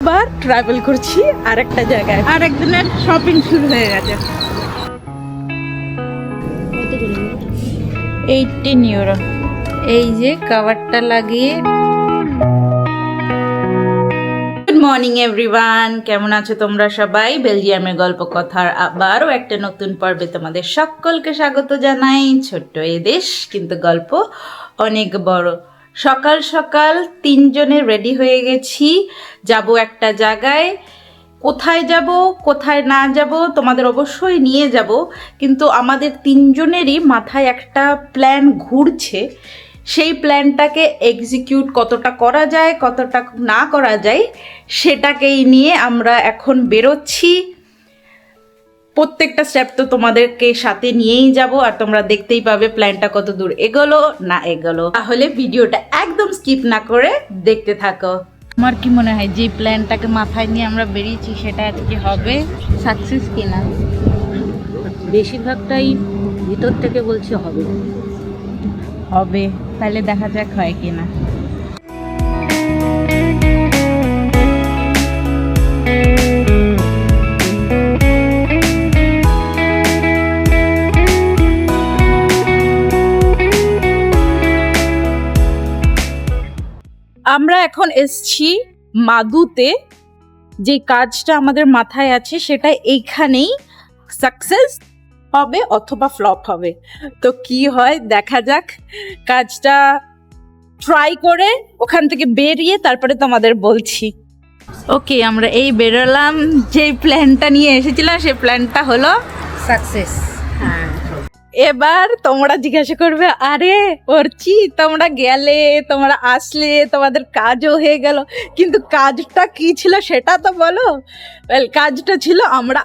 আবার ট্রাভেল করছি আরেকটা জায়গায়, আর একদিনের শপিং শুরু হয়ে গেছে। 18 ইউরো। এই যে কভারটা লাগিয়ে। গুড মর্নিং এভরিওয়ান, কেমন আছো তোমরা সবাই? বেলজিয়ামের গল্প কথার আবারও একটা নতুন পর্বে তোমাদের সকলকে স্বাগত জানাই। ছোট্ট এ দেশ, কিন্তু গল্প অনেক বড়। সকাল সকাল তিনজনে রেডি হয়ে গেছি, যাব একটা জায়গায়। কোথায় যাব কোথায় না যাব তোমাদের অবশ্যই নিয়ে যাব, কিন্তু আমাদের তিনজনেরই মাথায় একটা প্ল্যান ঘুরছে। সেই প্ল্যানটাকে এক্সিকিউট কতটা করা যায় কতটা না করা যায় সেটাকেই নিয়ে আমরা এখন বেরোচ্ছি। প্রত্যেকটা স্টেপ তো তোমাদেরকে সাথে নিয়েই যাব, আর তোমরা দেখতেই পাবে প্ল্যানটা কত দূর এগোলো না এগোলো। তাহলে ভিডিওটা একদম স্কিপ না করে দেখতে থাকো। আমার কি মনে হয় যে প্ল্যানটাকে মাথায় নিয়ে আমরা বেরিয়েছি সেটা আজকে হবে সাকসেস কিনা? বেশিরভাগটাই ভিতর থেকে বলছে হবে হবে, তাহলে দেখা যাক হয় কিনা। আমরা এখন এসছি মাদুতে। যে কাজটা আমাদের মাথায় আছে সেটা এইখানেই সাকসেস হবে অথবা ফ্লপ হবে। তো কি হয় দেখা যাক। কাজটা ট্রাই করে ওখান থেকে বেরিয়ে তারপরে তোমাদের বলছি। ওকে, আমরা এই বেরোলাম। যে প্ল্যানটা নিয়ে এসেছিলাম সেই প্ল্যানটা হলো সাকসেস। এবার তোমরা জিজ্ঞাসা করবে, আরে অর্চি তোমরা গেলে, তোমরা আসলে, তোমাদের কাজও হয়ে গেল, কিন্তু কাজটা কি ছিল সেটা তো বলো। কাজটা ছিল আমরা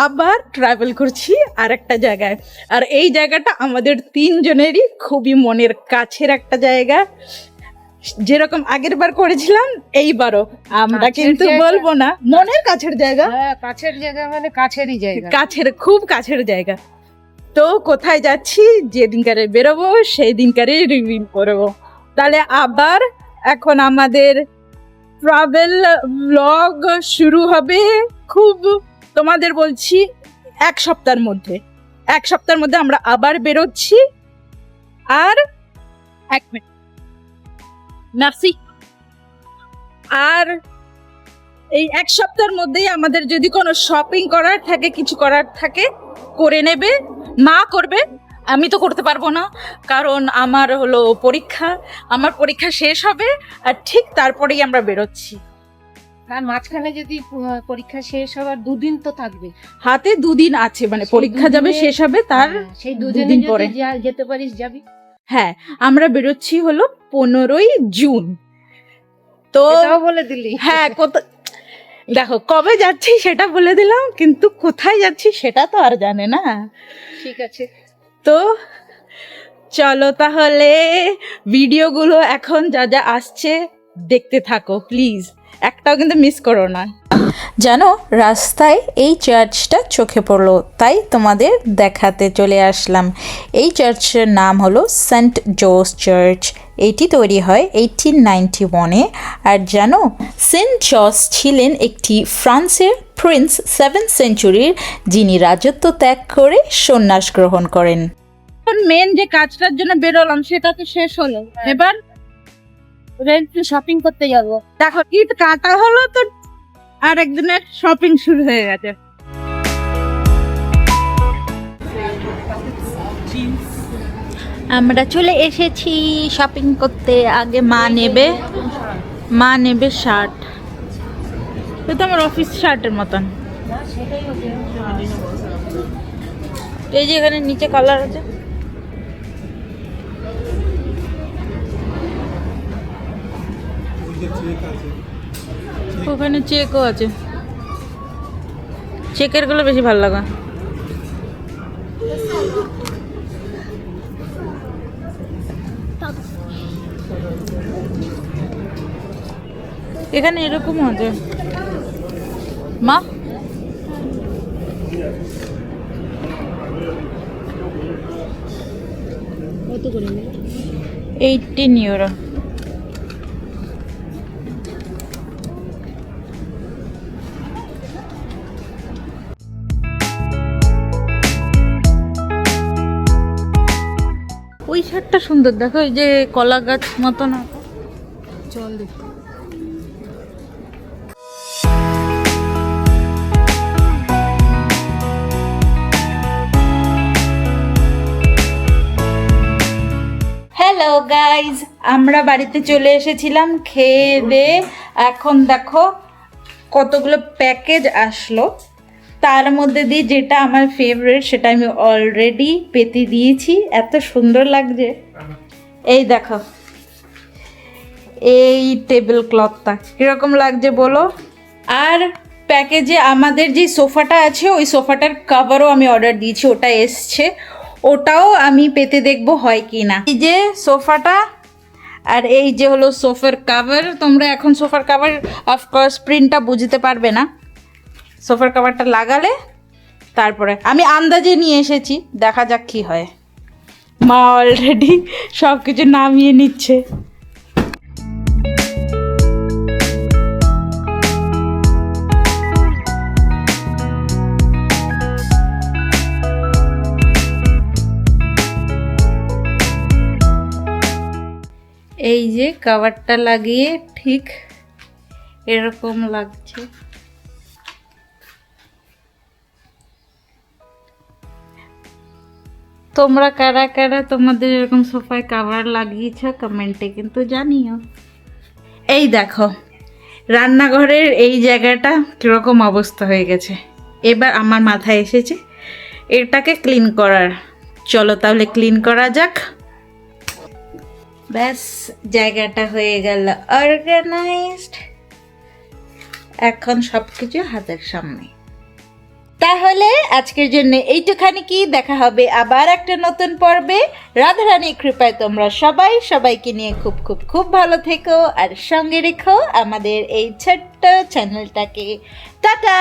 আবার ট্রাভেল করছি আরেকটা জায়গায়, আর এই জায়গাটা আমাদের তিনজনেরই খুবই মনের কাছের একটা জায়গা। যেরকম আগের বার করেছিলাম এইবারও আমরা কিন্তু বলবো না, মনের কাছের জায়গা। কাছের জায়গা মানে কাছেরই জায়গা, কাছের, খুব কাছের জায়গা। তো কোথায় যাচ্ছি যেদিনকারে বেরোবো সেই দিনকারে রিভিউ করবো। তাহলে আবার এখন আমাদের ট্রাভেল ব্লগ শুরু হবে। খুব তোমাদের বলছি এক সপ্তাহের মধ্যে আমরা আবার বেরোচ্ছি। আর এক মিনিট, নার্সি, আর এই এক সপ্তাহের মধ্যেই আমাদের যদি কোনো শপিং করার থাকে, কিছু করার থাকে করে নেবে। মা করবে, আমি তো করতে পারবো না, কারণ আমার হলো পরীক্ষা। আমার পরীক্ষা শেষ হবে আর ঠিক তারপরেই আমরা বেরোচ্ছি। আর মাঝখানে যদি পরীক্ষা শেষ হওয়ার দুদিন তো থাকবে হাতে, দুদিন আছে, মানে পরীক্ষা যাবে শেষ হবে তার সেই দুদিন পরে যেতে পারিস যাবি। হ্যাঁ, আমরা বেরোচ্ছি হলো 15ই জুন। তো বলে দিলি। হ্যাঁ, দেখো কবে যাচ্ছি সেটা বলে দিলাম, কিন্তু কোথায় যাচ্ছি সেটা তো আর জানে না। ঠিক আছে, তো চলো তাহলে ভিডিওগুলো এখন যা যা আসছে দেখতে থাকো প্লিজ, একটাও কিন্তু মিস করো না। জানো, রাস্তায় এই চার্চটা চোখে পড়লো, তাই তোমাদের দেখাতে চলে আসলাম। এই চার্চের নাম হলো সেন্ট জোস চার্চ। এটি তৈরি হয় 1891-এ। আর জানো, সেন্ট জস ছিলেন একটি ফ্রান্সের প্রিন্স 7th সেঞ্চুরির, যিনি রাজত্ব ত্যাগ করে সন্ন্যাস গ্রহণ করেন। মেন যে কাজটার জন্য বেরোলাম সেটা তো শেষ হলো, এবার শপিং করতে যাব। দেখো ইট কাটা হলো, তো আর একদিনের শপিং শুরু হয়ে গেছে। আমরা চলে এসেছি শপিং করতে। আগে মা নেবে শার্ট। এটা আমার অফিস শার্টের মতন। এই যে এখানে নিচে কালার আছে, ওখানে চেকও আছে। চেকের গুলো বেশি ভালো লাগা। এখানে এরকম আছে মা। কত করে? 18 ইউরো। একটা সুন্দর, দেখো এই যে কলা গাছ মতন আছে। চল দেখি। হ্যালো গাইজ, আমরা বাড়িতে চলে এসেছিলাম খেয়ে দিয়ে। এখন দেখো কতগুলো প্যাকেজ আসলো, তার মধ্যে দিয়ে যেটা আমার ফেভারিট সেটা আমি অলরেডি পেতে দিয়েছি। এত সুন্দর লাগছে, এই দেখো এই টেবিল ক্লথটা কীরকম লাগছে বলো। আর প্যাকেজে আমাদের যে সোফাটা আছে ওই সোফাটার কভারও আমি অর্ডার দিয়েছি, ওটা এসছে, ওটাও আমি পেতে দেখবো হয় কি না। এই যে সোফাটা, আর এই যে হলো সোফার কাভার। তোমরা এখন সোফার কাভার অফকোর্স প্রিন্টটা বুঝতে পারবে না, সোফার কাভারটা লাগালে তারপরে আমি আন্দাজে নিয়ে এসেছি, দেখা যাক কি হয়। মা অলরেডি সব কিছু নামিয়ে নিচ্ছে। এই যে কভারটা লাগিয়ে ঠিক এরকম লাগছে। তোমরা কারা কারা তোমাদের এরকম সোফায় কভার লাগিয়েছ কমেন্টে কিন্তু জানিও। এই দেখো রান্নাঘরের এই জায়গাটা কীরকম অবস্থা হয়ে গেছে, এবার আমার মাথায় এসেছে এটাকে ক্লিন করার। চলো তাহলে ক্লিন করা যাক। ব্যাস জায়গাটা হয়ে গেল অর্গানাইজড, এখন সব কিছু হাতের সামনে। তাহলে আজকের জন্য এইটুখানি, কি দেখা হবে আবার একটা নতুন পর্বে। রাধারানীর কৃপায় তোমরা সবাই সবাইকে নিয়ে খুব খুব খুব ভালো থেকো, আর সঙ্গে রেখো আমাদের এই ছোট্ট চ্যানেলটাকে। টাটা।